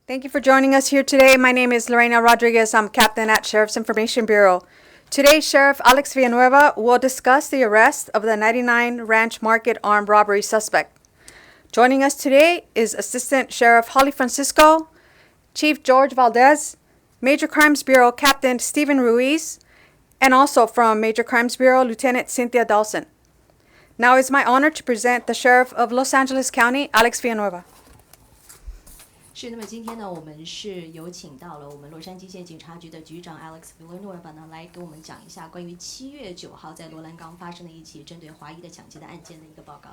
Thank you for joining us here today. My name is Lorena Rodriguez. I'm captain at Sheriff's Information Bureau. Today, Sheriff Alex Villanueva will discuss the arrest of the 99 Ranch Market armed robbery suspect. Joining us today is Assistant Sheriff Holly Francisco, Chief George Valdez, Major Crimes Bureau Captain Stephen Ruiz, and also from Major Crimes Bureau Lieutenant Cynthia Dawson. Now it's my honor to present the Sheriff of Los Angeles County, Alex Villanueva. 是，那么今天呢，我们是有请到了我们洛杉矶县警察局的局长 Alex Villanueva 呢，来给我们讲一下关于7月9号在罗兰冈发生的一起针对华裔的抢劫的案件的一个报告。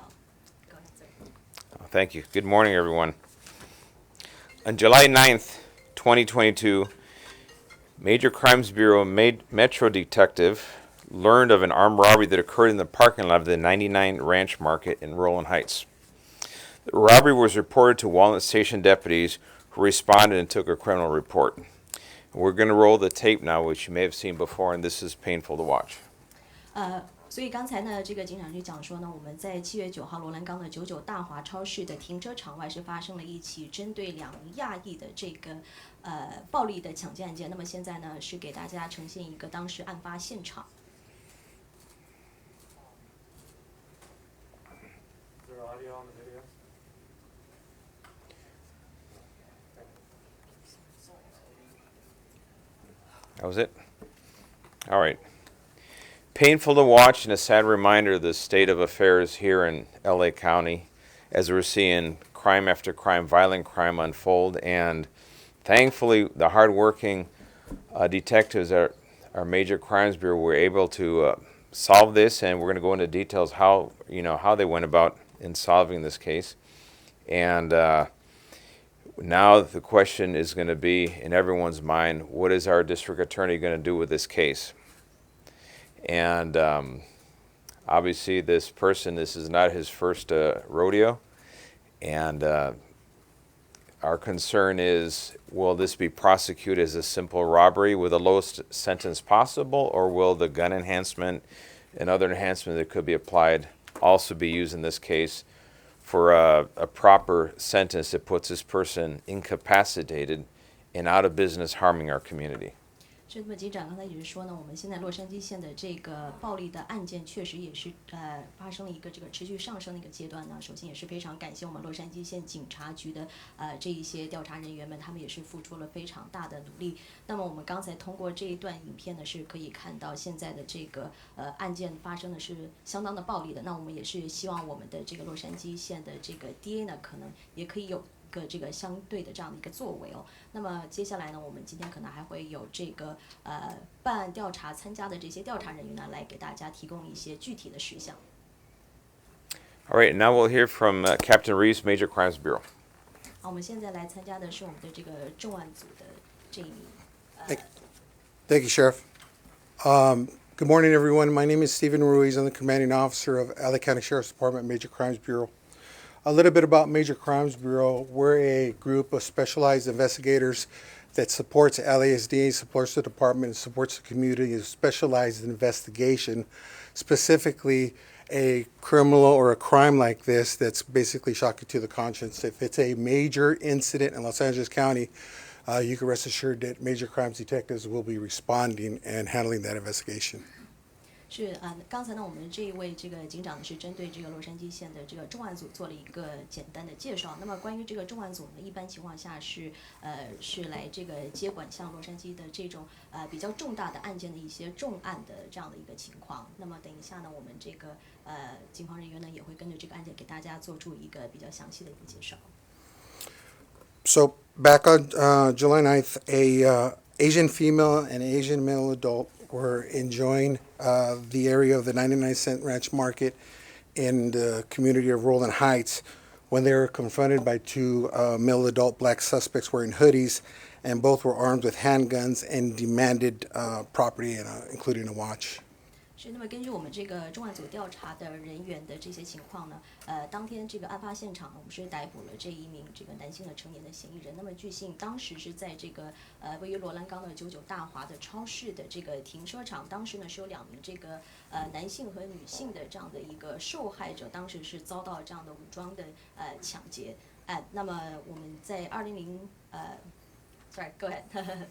Thank you. Good morning, everyone. On July 9th, 2022, Major Crimes Bureau Metro Detective learned of an armed robbery that occurred in the parking lot of the 99 Ranch Market in Rowland Heights. The robbery was reported to Walnut Station deputies who responded and took a criminal report. We're going to roll the tape now, which you may have seen before, and this is painful to watch. 所以刚才呢，这个警长就讲说呢，我们在7月9号罗兰冈的99大华超市的停车场外是发生了一起针对2名亚裔的这个暴力的抢劫案件。那么现在呢，是给大家呈现一个当时案发现场。Is there audio on the video? That was it? All right. Painful to watch and a sad reminder of the state of affairs here in LA County as we're seeing crime after crime, violent crime unfold. And thankfully, the hardworking detectives at our Major Crimes Bureau were able to solve this, and we're going to go into details how they went about in solving this case. And now the question is going to be in everyone's mind, what is our district attorney going to do with this case? And obviously this is not his first rodeo. And our concern is, will this be prosecuted as a simple robbery with the lowest sentence possible, or will the gun enhancement and other enhancements that could be applied also be used in this case for a proper sentence that puts this person incapacitated and out of business, harming our community? 是，那么警长刚才也是说呢，我们现在洛杉矶县的这个暴力的案件确实也是发生了一个这个持续上升的一个阶段呢。首先也是非常感谢我们洛杉矶县警察局的这一些调查人员们，他们也是付出了非常大的努力。那么我们刚才通过这一段影片呢，是可以看到现在的这个案件发生的是相当的暴力的。那我们也是希望我们的这个洛杉矶县的这个 DA 呢，可能也可以有个这个相对的这样的一个作为哦。那么接下来呢，我们今天可能还会有这个办案调查参加的这些调查人员呢，来给大家提供一些具体的事项。All right, now we'll hear from Captain Reese, Major Crimes Bureau. 好，我们现在来参加的是我们的这个重案组的这一名。Thank you, Sheriff. Good morning, everyone. My name is Stephen Ruiz. I'm the commanding officer of LA County Sheriff's Department Major Crimes Bureau. A little bit about Major Crimes Bureau. We're a group of specialized investigators that supports LASD, supports the department, and supports the community in specialized investigation, specifically a criminal or a crime like this that's basically shocking to the conscience. If it's a major incident in Los Angeles County, you can rest assured that major crimes detectives will be responding and handling that investigation. 是刚才呢，我们这一位这个警长是针对这个洛杉矶县的这个重案组做了一个简单的介绍。那么关于这个重案组呢，一般情况下是来这个接管像洛杉矶的这种比较重大的案件的一些重案的这样的一个情况。那么等一下呢，我们这个警方人员呢也会跟着这个案件给大家做出一个比较详细的一个介绍。So back on July 9th, a Asian female and Asian male adult were enjoying the area of the 99-cent Ranch Market in the community of Rowland Heights when they were confronted by two male adult black suspects wearing hoodies, and both were armed with handguns and demanded property, including a watch. 是，那么根据我们这个重案组调查的人员的这些情况呢，当天这个案发现场呢，我们是逮捕了这一名这个男性的成年的嫌疑人。那么据悉，当时是在这个位于罗兰冈的99大华的超市的这个停车场，当时呢是有2名这个男性和女性的这样的一个受害者，当时是遭到这样的武装的抢劫。那么我们在 sorry, go ahead.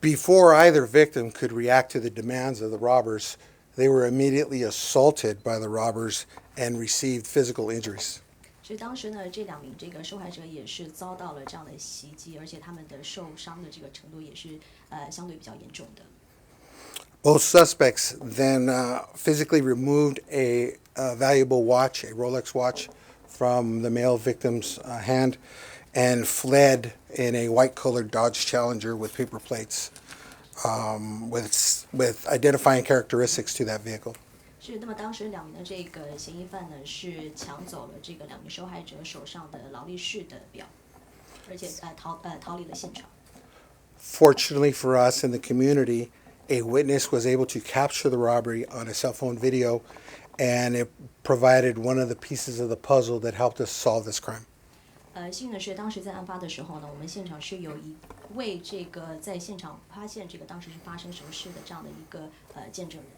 Before either victim could react to the demands of the robbers, they were immediately assaulted by the robbers and received physical injuries. 所以当时呢，这2名这个受害者也是遭到了这样的袭击，而且他们的受伤的这个程度也是相对比较严重的。Both suspects then physically removed a valuable watch, a Rolex watch, from the male victim's hand and fled in a white-colored Dodge Challenger with paper plates with identifying characteristics to that vehicle. 是，那么当时2名的这个嫌疑犯呢，是抢走了这个2名受害者手上的劳力士的表，而且逃离了现场。Fortunately for us in the community, a witness was able to capture the robbery on a cell phone video, and it provided one of the pieces of the puzzle that helped us solve this crime. 幸运的是，当时在案发的时候呢，我们现场是有一位这个在现场发现这个当时是发生什么事的这样的一个见证人。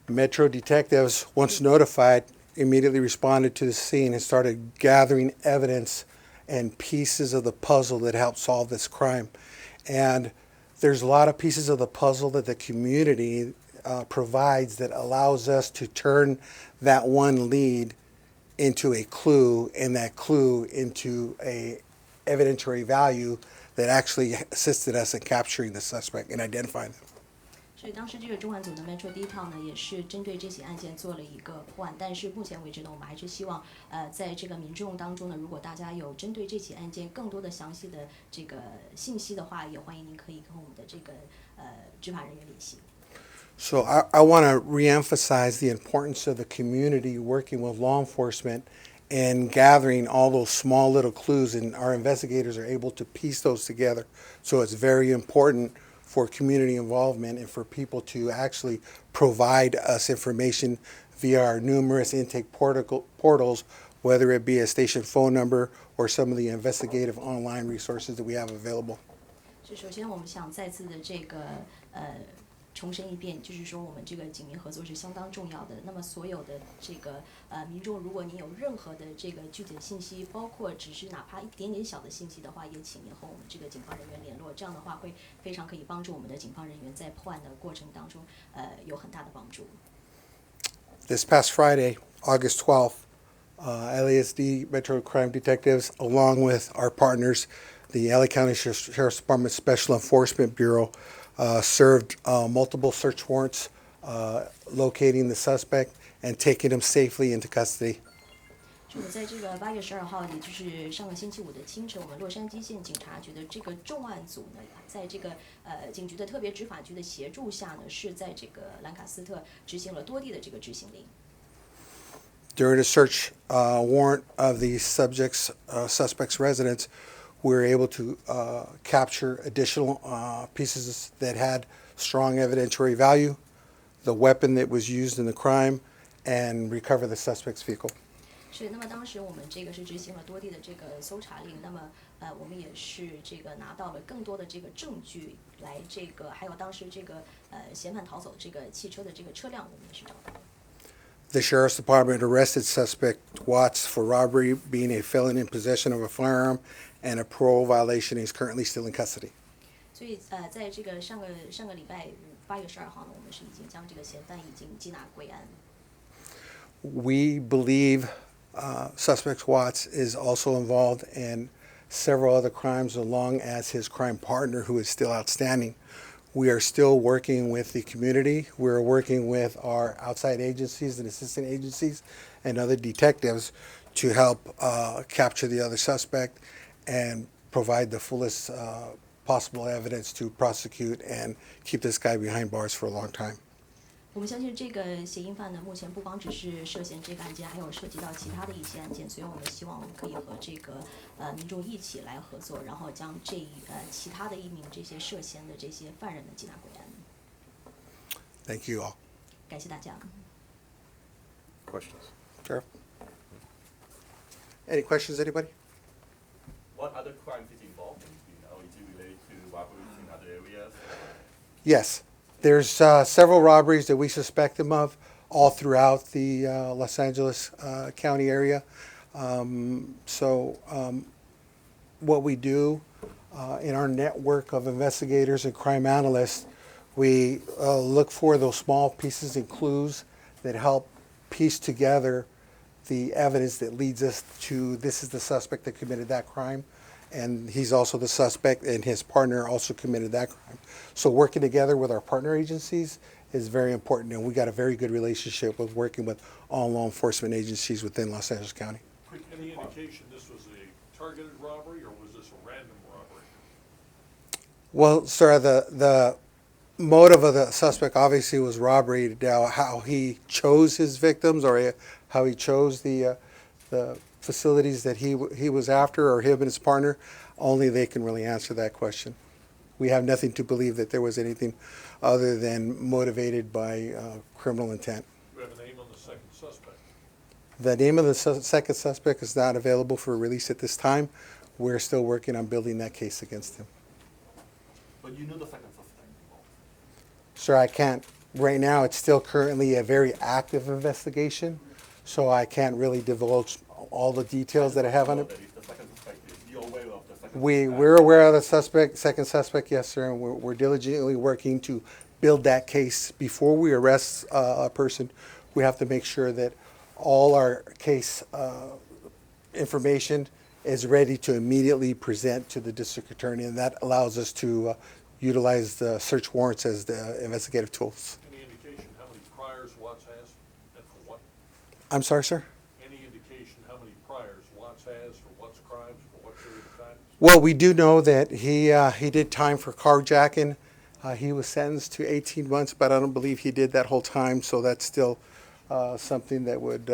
Metro detectives, once notified, immediately responded to the scene and started gathering evidence and pieces of the puzzle that helped solve this crime. And there's a lot of pieces of the puzzle that the community provides that allows us to turn that one lead into a clue, and that clue into a evidentiary value that actually assisted us in capturing the suspect and identifying them. 所以当时这个重案组的 Metro D-Town 呢，也是针对这起案件做了一个破案，但是目前为止呢，我们还是希望在这个民众当中呢，如果大家有针对这起案件更多的详细的这个信息的话，也欢迎您可以跟我们的这个执法人员联系。So I want to reemphasize the importance of the community working with law enforcement and gathering all those small little clues, and our investigators are able to piece those together. So it's very important for community involvement and for people to actually provide us information via our numerous intake portals, whether it be a station phone number or some of the investigative online resources that we have available. 是，首先我们想再次的这个重申一遍，就是说我们这个警民合作是相当重要的。那么所有的这个民众，如果您有任何的这个具体的信息，包括只是哪怕一点点小的信息的话，也请您和我们这个警方人员联络。这样的话会非常可以帮助我们的警方人员在破案的过程当中有很大的帮助。This past Friday, August 12th, LASD Metro Crime Detectives, along with our partners, the LA County Sheriff's Department Special Enforcement Bureau, served multiple search warrants locating the suspect and taking him safely into custody. 我们在这个8月12号，也就是上个星期五的清晨，我们洛杉矶县警察局的这个重案组呢，在这个警局的特别执法局的协助下呢，是在这个兰卡斯特执行了多地的这个执行令。During the search warrant of the suspect's residence, we were able to capture additional pieces that had strong evidentiary value, the weapon that was used in the crime, and recover the suspect's vehicle. 是，那么当时我们这个是执行了多地的这个搜查令，那么我们也是这个拿到了更多的这个证据来这个，还有当时这个嫌犯逃走的这个汽车的这个车辆，我们也是找到了。The Sheriff's Department arrested suspect Watts for robbery, being a felon in possession of a firearm, and a parole violation. He's currently still in custody. 所以在这个上个礼拜8月12号呢，我们是已经将这个嫌犯已经缉拿归案。We believe suspect Watts is also involved in several other crimes, along as his crime partner, who is still outstanding. We are still working with the community. We're working with our outside agencies and assistant agencies and other detectives to help capture the other suspect and provide the fullest possible evidence to prosecute and keep this guy behind bars for a long time. 我们相信这个嫌疑犯呢，目前不光只是涉嫌这个案件，还有涉及到其他的一些案件，所以我们希望我们可以和这个民众一起来合作，然后将其他的1名这些涉嫌的这些犯人呢缉拿归案。Thank you all. 感谢大家。 Questions? Sheriff? Any questions, anybody? What other crimes is involved in? Is it related to robberies in other areas? Yes. There's several robberies that we suspect him of all throughout the Los Angeles County area. what we do in our network of investigators and crime analysts, we look for those small pieces and clues that help piece together the evidence that leads us to this is the suspect that committed that crime, and he's also the suspect, and his partner also committed that crime. So working together with our partner agencies is very important, and we got a very good relationship with working with all law enforcement agencies within Los Angeles County. Any indication this was a targeted robbery, or was this a random robbery? Well, sir, the motive of the suspect obviously was robbery. Now, how he chose his victims or how he chose the facilities that he was after, or him and his partner, only they can really answer that question. We have nothing to believe that there was anything other than motivated by criminal intent. Do we have a name on the second suspect? The name of the second suspect is not available for release at this time. We're still working on building that case against him. But you know the second suspect involved. Sir, I can't. Right now, it's still currently a very active investigation, so I can't really divulge all the details that I have on it. That is the second suspect. You're aware of the second We're aware of the second suspect, yes, sir, and we're diligently working to build that case. Before we arrest a person, we have to make sure that all our case information is ready to immediately present to the district attorney, and that allows us to utilize the search warrants as the investigative tools. Any indication how many priors Watts has, and for what? I'm sorry, sir? Any indication how many priors Watts has for Watts crimes, for what period of time? Well, we do know that he did time for carjacking. He was sentenced to 18 months, but I don't believe he did that whole time, so that's still something that would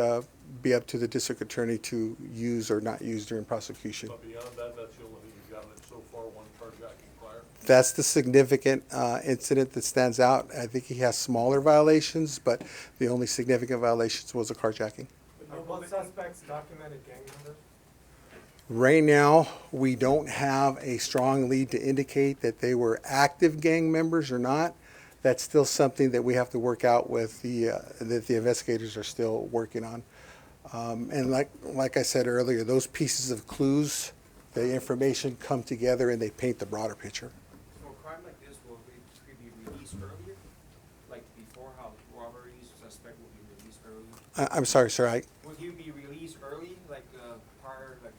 be up to the district attorney to use or not use during prosecution. But beyond that, that's the only thing you've got on it so far, one carjacking prior? That's the significant incident that stands out. I think he has smaller violations, but the only significant violations was a carjacking. Are both suspects documented gang members? Right now, we don't have a strong lead to indicate that they were active gang members or not. That's still something that we have to work out with that the investigators are still working on. And like I said earlier, those pieces of clues, the information come together and they paint the broader picture. For a crime like this, will it be released earlier? Like before, how robberies, suspect will be released early? I'm sorry, sir. Will he be released early, like prior, like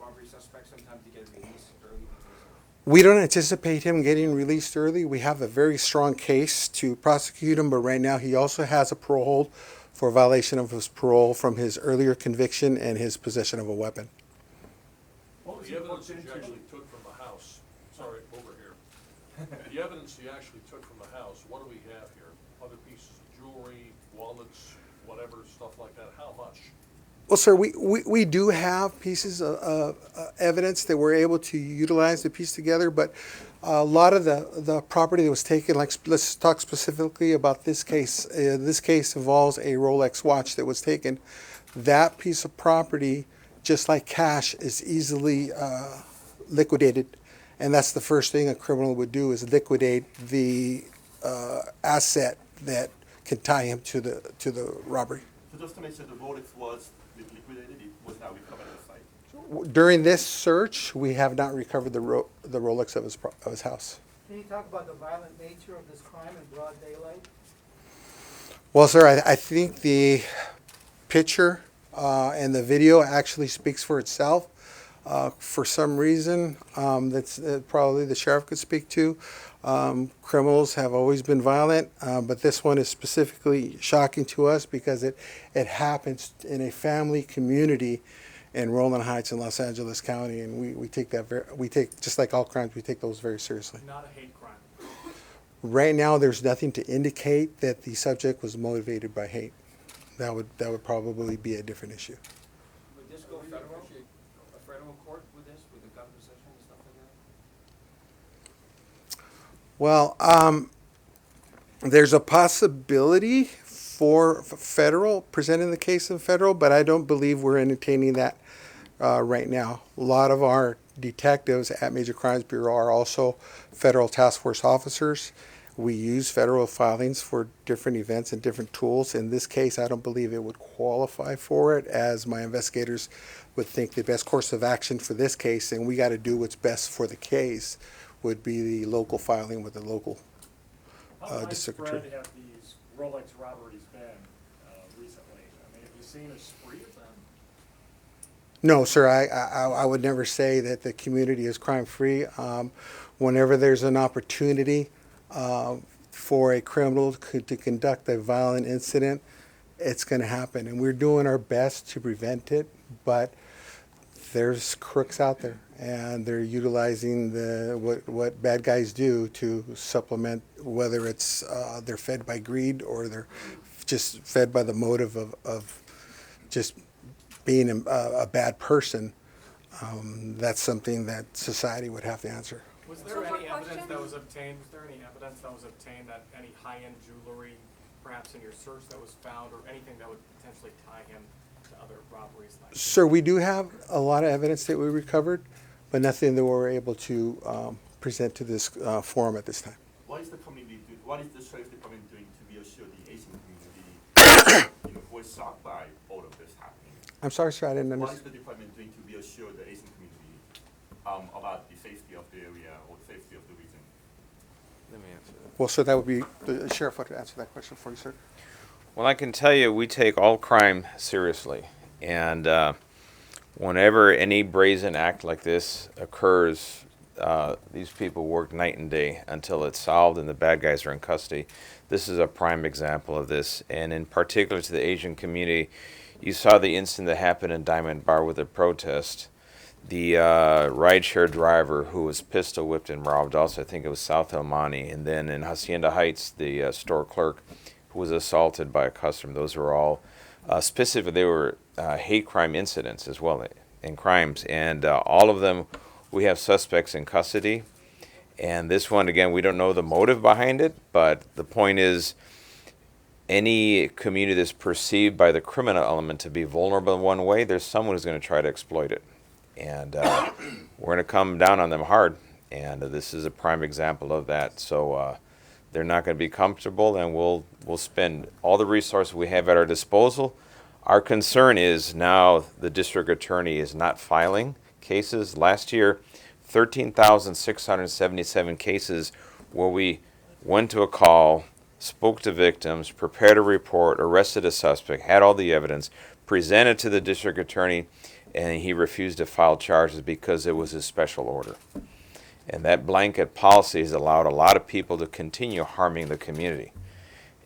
robbery suspects sometimes they get released early because of... We don't anticipate him getting released early. We have a very strong case to prosecute him, but right now he also has a parole hold for violation of his parole from his earlier conviction and his possession of a weapon. Well, the evidence that you actually took from the house, sorry, over here. The evidence you actually took from the house, what do we have here? Other pieces of jewelry, wallets, whatever, stuff like that, how much? Well, sir, we do have pieces of evidence that we're able to utilize to piece together, but a lot of the property that was taken, like let's talk specifically about this case. This case involves a Rolex watch that was taken. That piece of property, just like cash, is easily liquidated, and that's the first thing a criminal would do is liquidate the asset that can tie him to the robbery. So just to make sure the Rolex was liquidated, it was not recovered at the site. During this search, we have not recovered the Rolex of his house. Can you talk about the violent nature of this crime in broad daylight? Well, sir, I think the picture and the video actually speaks for itself. For some reason, that's probably the sheriff could speak to. Criminals have always been violent, but this one is specifically shocking to us because it happens in a family community in Roland Heights in Los Angeles County, and we take that just like all crimes, we take those very seriously. Not a hate crime. Right now, there's nothing to indicate that the subject was motivated by hate. That would probably be a different issue. Would this go federal? A federal court with this, with the gun possession and stuff like that? Well, there's a possibility for federal, presenting the case in federal, but I don't believe we're entertaining that right now. A lot of our detectives at Major Crimes Bureau are also federal task force officers. We use federal filings for different events and different tools. In this case, I don't believe it would qualify for it, as my investigators would think the best course of action for this case, and we got to do what's best for the case, would be the local filing with the local How district widespread attorney. have these Rolex robberies been recently? I mean, have you seen a spree of them? No, sir, I would never say that the community is crime-free. Whenever there's an opportunity for a criminal to conduct a violent incident, it's going to happen. And we're doing our best to prevent it, but there's crooks out there, and they're utilizing what bad guys do to supplement, whether it's they're fed by greed or they're just fed by the motive of just being a bad person. That's something that society would have to answer. Was there any evidence that was obtained? Was there any evidence that was obtained that any high-end jewelry, perhaps in your search, that was found, or anything that would potentially tie him to other robberies like this? Sir, we do have a lot of evidence that we recovered, but nothing that we're able to present to this forum at this time. What is the community do, what is the sheriff department doing to reassure the Asian community, who is shocked by all of this happening? I'm sorry, sir, I didn't What is understand. the department doing to reassure the Asian community about the safety of the area or the safety of the region? Let me answer that. Well, sir, that would be, the sheriff would answer that question for you, sir. Well, I can tell you, we take all crime seriously, and whenever any brazen act like this occurs, these people work night and day until it's solved and the bad guys are in custody. This is a prime example of this, and in particular to the Asian community, you saw the incident that happened in Diamond Bar with a protest. The rideshare driver who was pistol whipped and robbed, also I think it was South El Monte, and then in Hacienda Heights, the store clerk who was assaulted by a customer. Those were all specific. They were hate crime incidents as well, and crimes, and all of them we have suspects in custody. And this one, again, we don't know the motive behind it, but the point is, any community that's perceived by the criminal element to be vulnerable in one way, there's someone who's going to try to exploit it. And we're going to come down on them hard, and this is a prime example of that. So they're not going to be comfortable, and we'll spend all the resources we have at our disposal. Our concern is now the district attorney is not filing cases. Last year, 13,677 cases where we went to a call, spoke to victims, prepared a report, arrested a suspect, had all the evidence, presented to the district attorney, and he refused to file charges because it was his special order. And that blanket policy has allowed a lot of people to continue harming the community.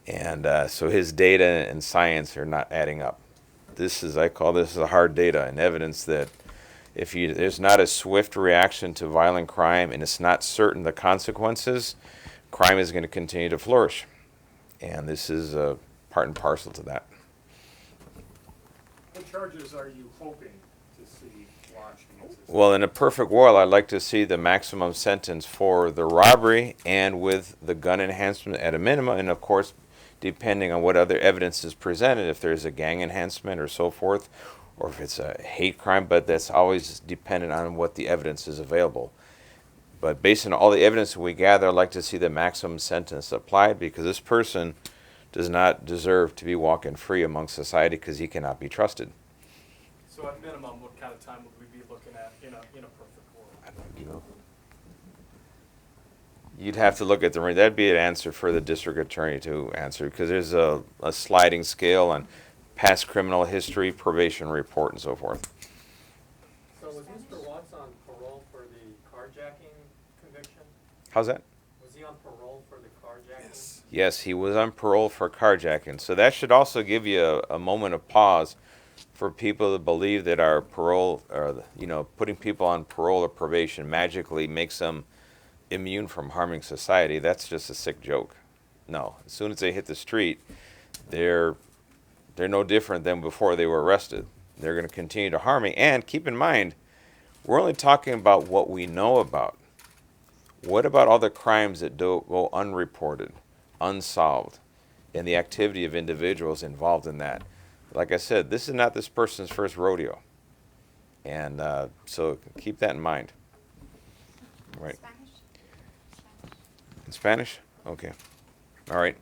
And so his data and science are not adding up. This is, I call this the hard data and evidence that if there's not a swift reaction to violent crime and it's not certain the consequences, crime is going to continue to flourish. And this is part and parcel to that. What charges are you hoping to see launched against this? Well, in a perfect world, I'd like to see the maximum sentence for the robbery and with the gun enhancement at a minimum, and of course, depending on what other evidence is presented, if there's a gang enhancement or so forth, or if it's a hate crime, but that's always dependent on what the evidence is available. But based on all the evidence we gather, I'd like to see the maximum sentence applied, because this person does not deserve to be walking free among society because he cannot be trusted. So at minimum, what kind of time would we be looking at in a perfect world? You'd have to look at that'd be an answer for the district attorney to answer, because there's a sliding scale on past criminal history, probation report, and so forth. So was Mr. Watts on parole for the carjacking conviction? How's that? Was he on parole for the carjacking? Yes, he was on parole for carjacking. So that should also give you a moment of pause for people to believe that our parole, or putting people on parole or probation magically makes them immune from harming society. That's just a sick joke. No, as soon as they hit the street, they're no different than before they were arrested. They're going to continue to harm me. And keep in mind, we're only talking about what we know about. What about all the crimes that go unreported, unsolved, and the activity of individuals involved in that? Like I said, this is not this person's first rodeo. And so keep that in mind. Right. Spanish? In Spanish? Okay. All right.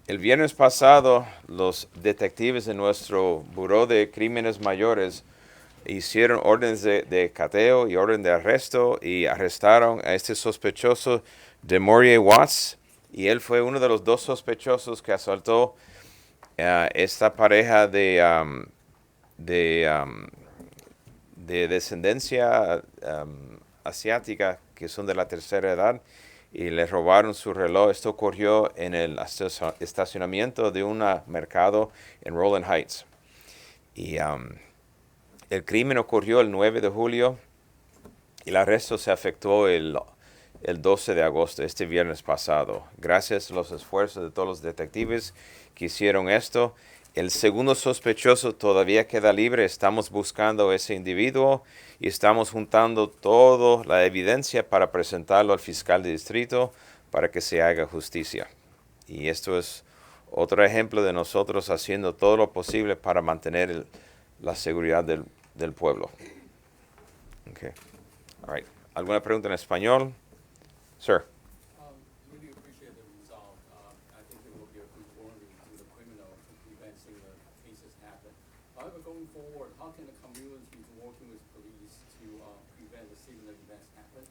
El viernes pasado, los detectives de nuestro Buró de Crímenes Mayores hicieron órdenes de cateo y orden de arresto y arrestaron a este sospechoso de Maurier Watts. Y él fue uno de los dos sospechosos que asaltó a esta pareja de descendencia asiática que son de la tercera edad y le robaron su reloj. Esto ocurrió en el estacionamiento de un mercado en Rowland Heights. Y el crimen ocurrió el 9 de julio y el arresto se efectuó el 12 de agosto, este viernes pasado. Gracias a los esfuerzos de todos los detectives que hicieron esto, el segundo sospechoso todavía queda libre. Estamos buscando a ese individuo y estamos juntando toda la evidencia para presentarlo al fiscal de distrito para que se haga justicia. Y esto es otro ejemplo de nosotros haciendo todo lo posible para mantener la seguridad del pueblo. Okay. All right. ¿Alguna pregunta en español? Sir. Really appreciate the result. I think it will be a good warning to the criminal preventing the cases happen. However, going forward, how can the community be working with police to prevent the similar events happen?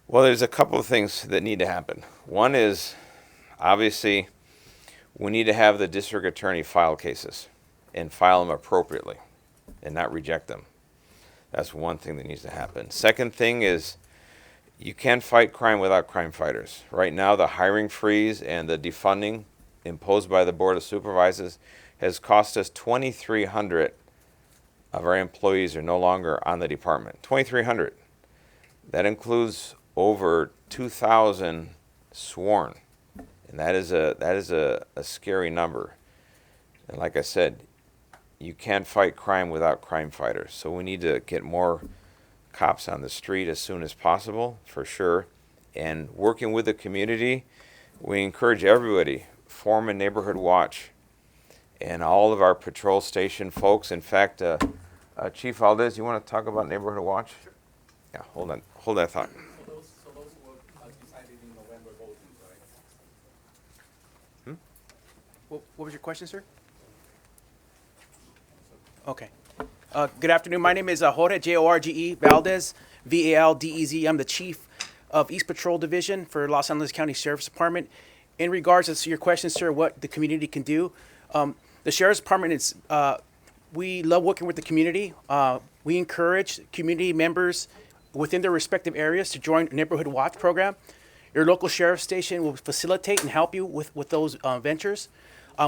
Well, there's a couple of things that need to happen. One is, obviously, we need to have the district attorney file cases and file them appropriately and not reject them. That's one thing that needs to happen. Second thing is, you can't fight crime without crime fighters. Right now, the hiring freeze and the defunding imposed by the Board of Supervisors has cost us 2,300 of our employees are no longer on the department. 2,300. That includes over 2,000 sworn. And that is a scary number. And like I said, you can't fight crime without crime fighters. So we need to get more cops on the street as soon as possible, for sure. And working with the community, we encourage everybody, form a neighborhood watch. And all of our patrol station folks, in fact, Chief Valdez, you want to talk about neighborhood watch? Sure. Yeah, hold that thought. So those were decided in November voting, right? What was your question, sir? Okay. Good afternoon. My name is Jorge, Jorge Valdez, Valdez. I'm the Chief of East Patrol Division for Los Angeles County Sheriff's Department. In regards to your question, sir, what the community can do, the Sheriff's Department is, we love working with the community. We encourage community members within their respective areas to join a Neighborhood Watch program. Your local sheriff's station will facilitate and help you with those ventures.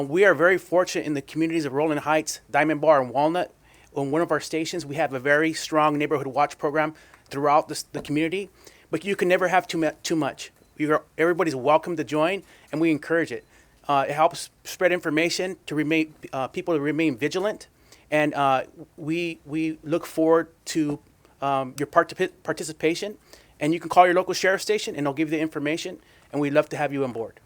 We are very fortunate in the communities of Rowland Heights, Diamond Bar, and Walnut. On one of our stations, we have a very strong Neighborhood Watch program throughout the community, but you can never have too much. Everybody's welcome to join, and we encourage it. It helps spread information to remain people to remain vigilant, and we look forward to your participation. And you can call your local sheriff station, and they'll give you the information, and we'd love to have you on board.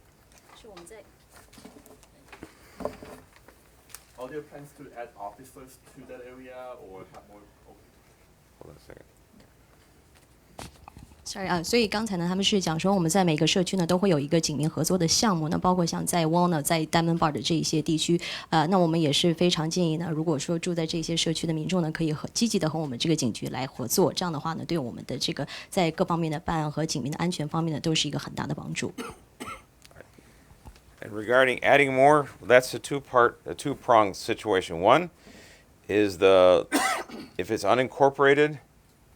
Are there plans to add officers to that area or have more? Hold on a second. Sorry 所以刚才呢，他们是讲说我们在每个社区呢都会有一个警民合作的项目，那包括像在 Walnut 在 Diamond Bar 的这一些地区，那我们也是非常建议呢，如果说住在这些社区的民众呢，可以积极的和我们这个警局来合作，这样的话呢，对我们的这个在各方面的办案和警民的安全方面呢，都是一个很大的帮助。And regarding adding more, that's a two-pronged situation. One is if it's unincorporated,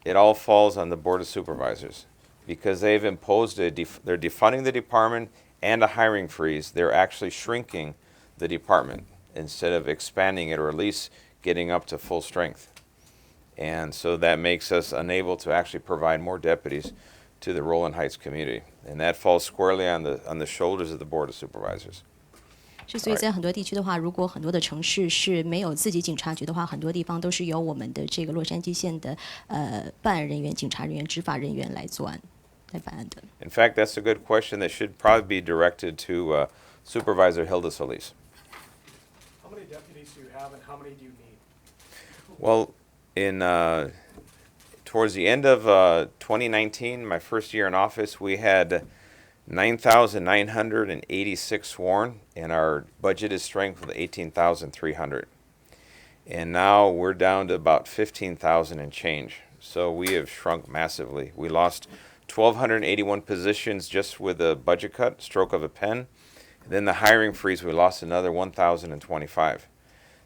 it all falls on the Board of Supervisors because they've imposed they're defunding the department and a hiring freeze. They're actually shrinking the department instead of expanding it or at least getting up to full strength. And so that makes us unable to actually provide more deputies to the Rowland Heights community. And that falls squarely on the shoulders of the Board of Supervisors. 所以在很多地区的话，如果很多的城市是没有自己警察局的话，很多地方都是由我们的这个洛杉矶县的办案人员、警察人员、执法人员来办案的。In fact, that's a good question that should probably be directed to Supervisor Hilda Solis. How many deputies do you have and how many do you need? Well, towards the end of 2019, my first year in office, we had 9,986 sworn, and our budget is strengthened with 18,300. And now we're down to about 15,000 and change. So we have shrunk massively. We lost 1,281 positions just with a budget cut, stroke of a pen. And then the hiring freeze, we lost another 1,025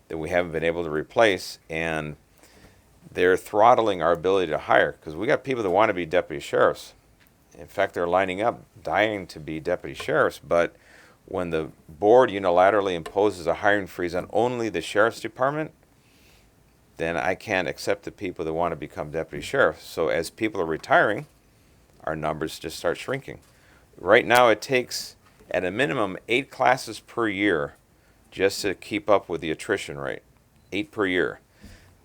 that we haven't been able to replace, and they're throttling our ability to hire because we got people that want to be deputy sheriffs. In fact, they're lining up, dying to be deputy sheriffs, but when the board unilaterally imposes a hiring freeze on only the sheriff's department, then I can't accept the people that want to become deputy sheriffs. So as people are retiring, our numbers just start shrinking. Right now it takes, at a minimum, 8 classes per year just to keep up with the attrition rate. 8 per year.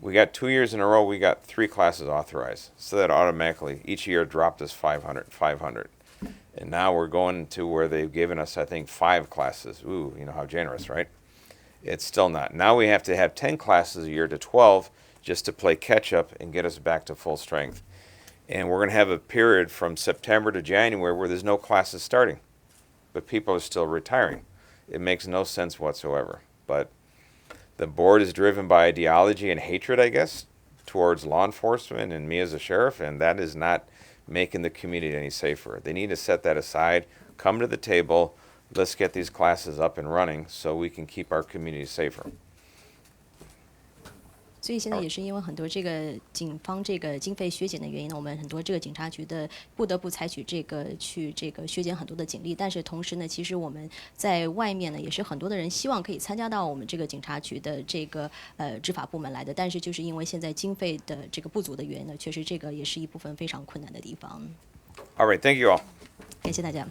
We got 2 years in a row, we got 3 classes authorized. So that automatically, each year dropped us 500. And now we're going to where they've given us, I think, 5 classes. Ooh, you know how generous, right? It's still not. Now we have to have 10 classes a year to 12 just to play catch up and get us back to full strength. And we're going to have a period from September to January where there's no classes starting, but people are still retiring. It makes no sense whatsoever. But the board is driven by ideology and hatred, I guess, towards law enforcement and me as a sheriff, and that is not making the community any safer. They need to set that aside, come to the table, let's get these classes up and running so we can keep our community safer. 所以现在也是因为很多这个警方这个经费削减的原因呢，我们很多这个警察局的不得不采取这个去这个削减很多的警力，但是同时呢，其实我们在外面呢也是很多的人希望可以参加到我们这个警察局的这个执法部门来的，但是就是因为现在经费的这个不足的原因呢，确实这个也是一部分非常困难的地方。All right, thank you all. 感谢大家。